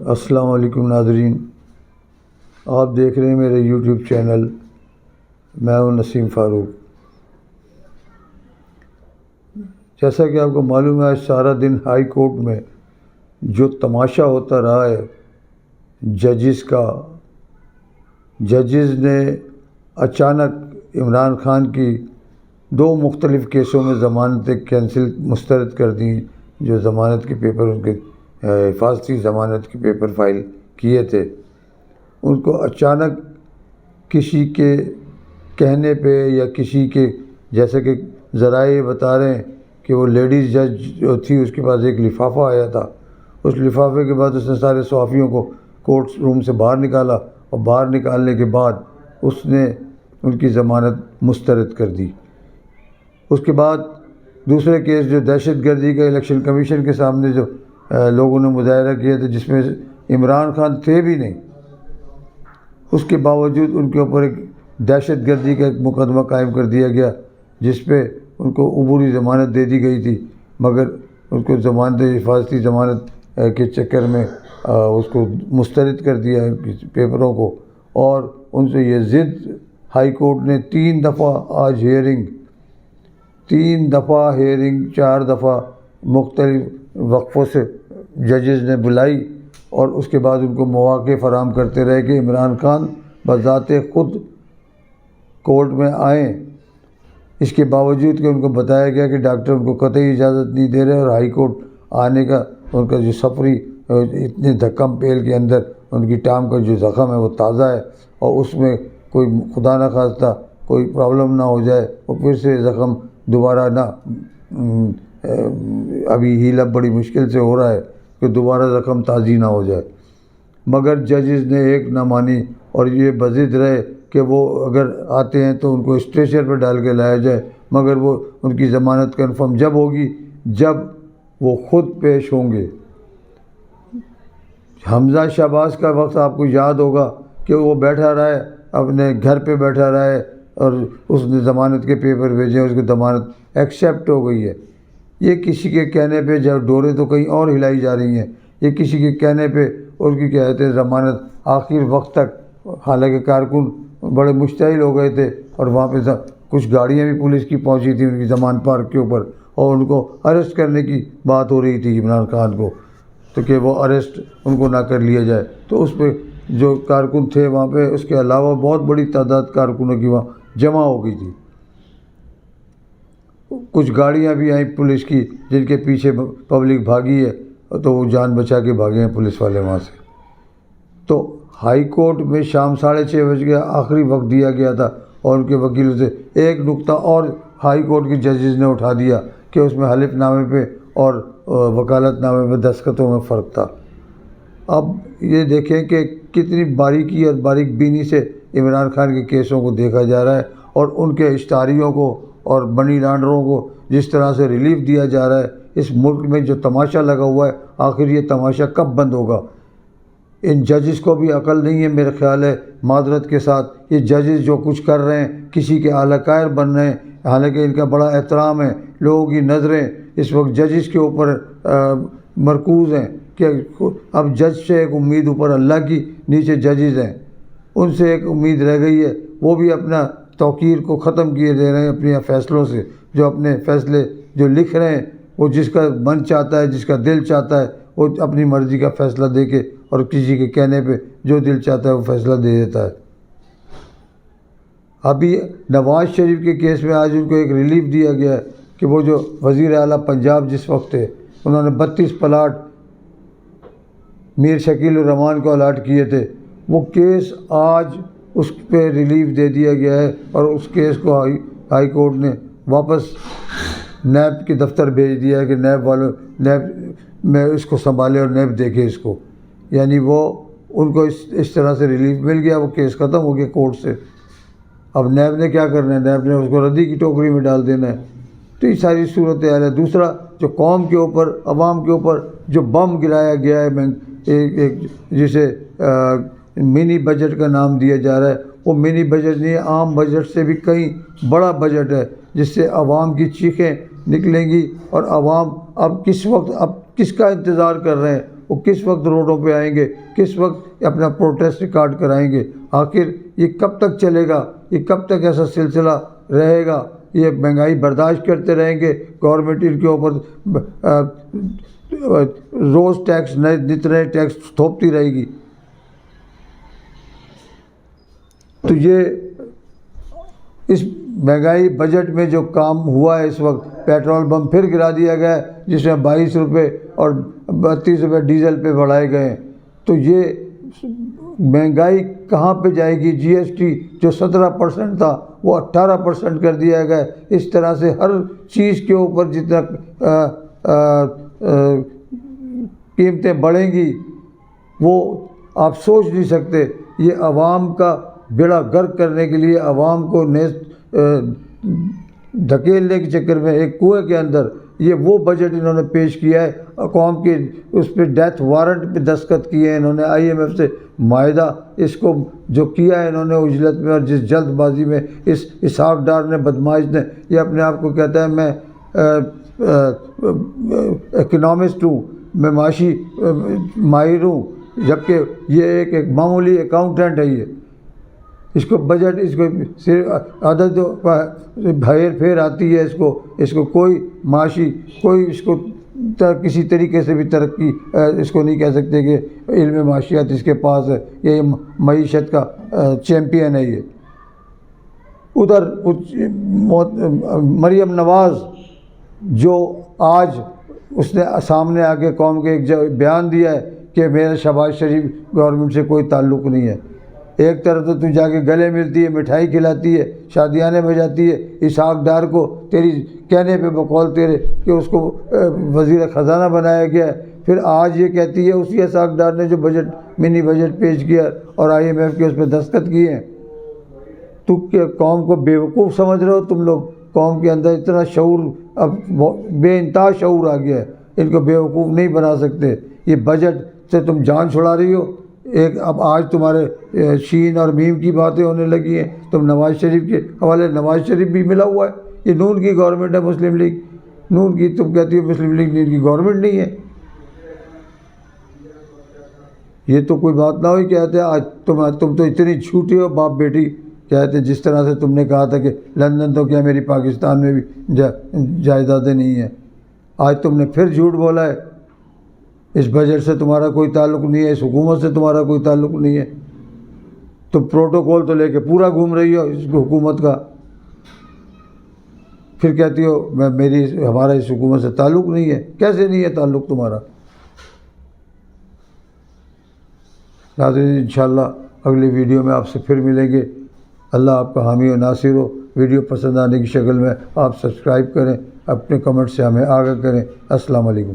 السلام علیکم ناظرین، آپ دیکھ رہے ہیں میرے یوٹیوب چینل. میں ہوں نسیم فاروق. جیسا کہ آپ کو معلوم ہے، آج سارا دن ہائی کورٹ میں جو تماشا ہوتا رہا ہے ججز کا. ججز نے اچانک عمران خان کی 2 مختلف کیسوں میں ضمانتیں مسترد کر دیں. جو ضمانت کے پیپر ان کے حفاظتی ضمانت کے پیپر فائل کیے تھے، ان کو اچانک کسی کے کہنے پہ یا کسی کے، جیسے کہ ذرائع بتا رہے ہیں کہ وہ لیڈیز جج جو تھی اس کے پاس ایک لفافہ آیا تھا. اس لفافے کے بعد اس نے سارے صحافیوں کو کورٹ روم سے باہر نکالا، اور باہر نکالنے کے بعد اس نے ان کی ضمانت مسترد کر دی. اس کے بعد دوسرے کیس جو دہشت گردی کا الیکشن کمیشن کے سامنے جو لوگوں نے مظاہرہ کیا تھا، جس میں عمران خان تھے بھی نہیں، اس کے باوجود ان کے اوپر ایک دہشت گردی کا ایک مقدمہ قائم کر دیا گیا، جس پہ ان کو عبوری ضمانت دے دی گئی تھی. مگر ان کو حفاظتی ضمانت کے چکر میں اس کو مسترد کر دیا پیپروں کو. اور ان سے یہ ضد ہائی کورٹ نے 3 دفعہ آج ہیئرنگ 4 دفعہ مختلف وقفوں سے ججز نے بلائی، اور اس کے بعد ان کو مواقع فراہم کرتے رہے کہ عمران خان بذات خود کورٹ میں آئیں. اس کے باوجود کہ ان کو بتایا گیا کہ ڈاکٹر ان کو قطعی اجازت نہیں دے رہے، اور ہائی کورٹ آنے کا ان کا جو سفری اتنے دھکم پیل کے اندر ان کی ٹانگ کا جو زخم ہے وہ تازہ ہے، اور اس میں کوئی خدا نہ خواستہ کوئی پرابلم نہ ہو جائے، اور پھر سے زخم دوبارہ نہ ابھی ہیل اپ بڑی مشکل سے ہو رہا ہے کہ دوبارہ زخم تازی نہ ہو جائے. مگر ججز نے ایک نہ مانی، اور یہ بضد رہے کہ وہ اگر آتے ہیں تو ان کو اسٹریچر پہ ڈال کے لایا جائے. مگر وہ ان کی ضمانت کنفرم جب ہوگی جب وہ خود پیش ہوں گے. حمزہ شہباز کا وقت آپ کو یاد ہوگا کہ وہ بیٹھا رہا ہے، اپنے گھر پہ بیٹھا رہا ہے، اور اس نے ضمانت کے پیپر بھیجے، اس کی ضمانت ایکسیپٹ ہو گئی ہے. یہ کسی کے کہنے پہ، جب ڈوریں تو کہیں اور ہلائی جا رہی ہیں، یہ کسی کے کہنے پہ ان کی کہتے ہیں ضمانت آخر وقت تک. حالانکہ کارکن بڑے مشتعل ہو گئے تھے، اور وہاں پہ کچھ گاڑیاں بھی پولیس کی پہنچی تھیں ان کی ضمان پارک کے اوپر، اور ان کو اریسٹ کرنے کی بات ہو رہی تھی عمران خان کو، تو کہ وہ اریسٹ ان کو نہ کر لیا جائے. تو اس پہ جو کارکن تھے وہاں پہ، اس کے علاوہ بہت بڑی تعداد کارکنوں کی وہاں جمع ہو گئی تھی. کچھ گاڑیاں بھی آئیں پولیس کی جن کے پیچھے پبلک بھاگی ہے، تو وہ جان بچا کے بھاگے ہیں پولیس والے وہاں سے. تو ہائی کورٹ میں شام 6:30 بج گیا، آخری وقت دیا گیا تھا، اور ان کے وکیلوں سے ایک نقطہ اور ہائی کورٹ کے ججز نے اٹھا دیا کہ اس میں حلف نامے پہ اور وکالت نامے پہ دستخطوں میں فرق تھا. اب یہ دیکھیں کہ کتنی باریکی اور باریک بینی سے عمران خان کے کیسوں کو دیکھا جا رہا ہے، اور ان کے اشتہاریوں کو اور منی لانڈروں کو جس طرح سے ریلیف دیا جا رہا ہے. اس ملک میں جو تماشا لگا ہوا ہے، آخر یہ تماشا کب بند ہوگا؟ ان ججز کو بھی عقل نہیں ہے میرے خیال ہے. معذرت کے ساتھ یہ ججز جو کچھ کر رہے ہیں، کسی کے اعلی کائر بن رہے ہیں، حالانکہ ان کا بڑا احترام ہے. لوگوں کی نظریں اس وقت ججز کے اوپر مرکوز ہیں کہ اب جج سے ایک امید اوپر اللہ کی، نیچے ججز ہیں، ان سے ایک امید رہ گئی ہے. وہ بھی اپنا توقیر کو ختم کیے دے رہے ہیں اپنے فیصلوں سے. جو اپنے فیصلے جو لکھ رہے ہیں، وہ جس کا من چاہتا ہے، جس کا دل چاہتا ہے، وہ اپنی مرضی کا فیصلہ دے کے، اور کسی کے کہنے پہ جو دل چاہتا ہے وہ فیصلہ دے دیتا ہے. ابھی نواز شریف کے کیس میں آج ان کو ایک ریلیف دیا گیا ہے کہ وہ جو وزیر اعلیٰ پنجاب جس وقت تھے، انہوں نے 32 پلاٹ میر شکیل الرحمان کو الاٹ کیے تھے. وہ کیس آج اس پہ ریلیف دے دیا گیا ہے، اور اس کیس کو ہائی کورٹ نے واپس نیب کے دفتر بھیج دیا ہے کہ نیب میں اس کو سنبھالے اور نیب دیکھے اس کو. یعنی وہ ان کو اس طرح سے ریلیف مل گیا، وہ کیس ختم ہو گیا کورٹ سے. اب نیب نے کیا کرنا ہے؟ نیب نے اس کو ردی کی ٹوکری میں ڈال دینا ہے. تو یہ ساری صورت حال ہے. دوسرا، جو قوم کے اوپر، عوام کے اوپر جو بم گرایا گیا ہے، ایک جسے منی بجٹ کا نام دیا جا رہا ہے، وہ منی بجٹ نہیں ہے، عام بجٹ سے بھی کہیں بڑا بجٹ ہے، جس سے عوام کی چیخیں نکلیں گی. اور عوام اب کس وقت، اب کس کا انتظار کر رہے ہیں؟ وہ کس وقت روڈوں پہ آئیں گے، کس وقت اپنا پروٹیسٹ ریکارڈ کرائیں گے؟ آخر یہ کب تک چلے گا؟ یہ کب تک ایسا سلسلہ رہے گا؟ یہ مہنگائی برداشت کرتے رہیں گے؟ گورنمنٹ ان کے اوپر روز ٹیکس نئے ٹیکس تھوپتی رہے گی؟ تو یہ اس مہنگائی بجٹ میں جو کام ہوا ہے اس وقت، پیٹرول بم پھر گرا دیا گیا ہے جس میں 22 روپے اور 32 روپے ڈیزل پہ بڑھائے گئے ہیں۔ تو یہ مہنگائی کہاں پہ جائے گی؟ جی ایس ٹی جو 17% تھا وہ 18% کر دیا گیا ہے۔ اس طرح سے ہر چیز کے اوپر جتنا قیمتیں بڑھیں گی وہ آپ سوچ نہیں سکتے۔ یہ عوام کا بیڑا غرق کرنے کے لیے، عوام کو دھکیلنے کے چکر میں ایک کنویں کے اندر یہ وہ بجٹ انہوں نے پیش کیا ہے۔ قوم کے اس پہ ڈیتھ وارنٹ پہ دستخط کیے ہیں انہوں نے، IMF سے معاہدہ اس کو جو کیا ہے انہوں نے اجلت میں، اور جس جلد بازی میں اس اسحاق ڈار نے، بدماش نے، یہ اپنے آپ کو کہتا ہے میں اکنامسٹ ہوں، میں معاشی ماہر ہوں، جبکہ یہ ایک معمولی اکاؤنٹنٹ ہے۔ یہ اس کو بجٹ، اس کو صرف عدد ہیر پھیر آتی ہے، اس کو کوئی معاشی، کوئی اس کو کسی طریقے سے بھی ترقی اس کو نہیں کہہ سکتے کہ علم معاشیات اس کے پاس ہے، یہ معیشت کا چیمپئن ہے۔ یہ ادھر مریم نواز جو آج اس نے سامنے آ کے قوم کے ایک بیان دیا ہے کہ میرا شہباز شریف گورنمنٹ سے کوئی تعلق نہیں ہے۔ ایک طرف تو جا کے گلے ملتی ہے، مٹھائی کھلاتی ہے، شادیانے بجاتی ہے اسحاق ڈار کو، تیری کہنے پہ بقول تیرے کہ اس کو وزیر خزانہ بنایا گیا ہے، پھر آج یہ کہتی ہے اسی اسحاق ڈار نے جو منی بجٹ پیش کیا اور IMF کے اس پہ دستخط کیے ہیں۔ تو کیا قوم کو بیوقوف سمجھ رہے ہو تم لوگ؟ قوم کے اندر اتنا شعور، اب بے انتہا شعور آ گیا ہے، ان کو بیوقوف نہیں بنا سکتے۔ یہ بجٹ سے تم جان چھڑا رہی ہو۔ اب آج تمہارے شین اور میم کی باتیں ہونے لگی ہیں، تم نواز شریف کے حوالے، نواز شریف بھی ملا ہوا ہے، یہ نون کی گورنمنٹ ہے، مسلم لیگ نون کی، تم کہتی ہو مسلم لیگ نون کی گورنمنٹ نہیں ہے۔ یہ تو کوئی بات نہ ہوئی۔ کہتے ہیں آج تم تو اتنی جھوٹی ہو باپ بیٹی، کہتے جس طرح سے تم نے کہا تھا کہ لندن تو کیا میری پاکستان میں بھی جائیدادیں نہیں ہیں، آج تم نے پھر جھوٹ بولا ہے۔ اس بجٹ سے تمہارا کوئی تعلق نہیں ہے، اس حکومت سے تمہارا کوئی تعلق نہیں ہے۔ تم پروٹوکول تو لے کے پورا گھوم رہی ہو اس حکومت کا، پھر کہتی ہو ہمارا اس حکومت سے تعلق نہیں ہے۔ کیسے نہیں ہے تعلق تمہارا؟ ناظرین انشاءاللہ اگلی ویڈیو میں آپ سے پھر ملیں گے۔ اللہ آپ کا حامی و ناصر ہو۔ ویڈیو پسند آنے کی شکل میں آپ سبسکرائب کریں، اپنے کمنٹ سے ہمیں آگاہ کریں۔ السلام علیکم۔